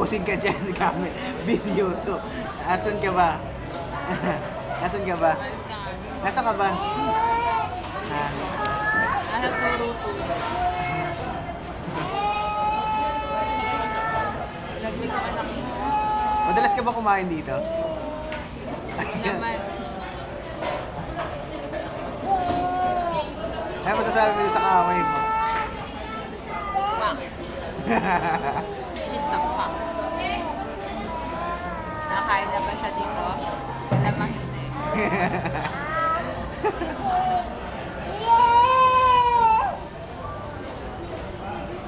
Focusing ka dyan, kami. Video to. Asan ka ba? Asan ka ba? Ayos na nga. Nasaan ka ba? Ah, Alat turo-turo. Laglig ang anak mo. madalas ka ba kumain dito? Naman. Ano masasabi mo sa kaaway mo? Fuck. She's a fuck. Nakain na ba siya dito? Malamang hindi.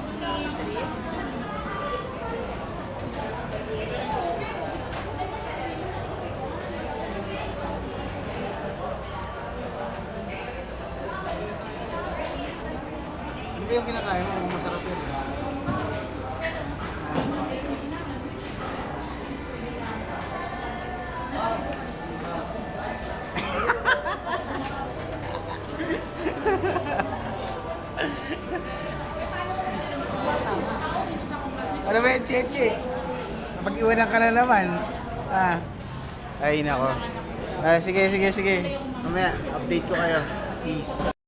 Si Trip. Ano ba yung kinakain mo? Masarap yun. Ano ba yung cheche? Napag-iwanan ka na naman. Ah. Ay, nako. Sige. Mamaya, update ko kayo. Peace.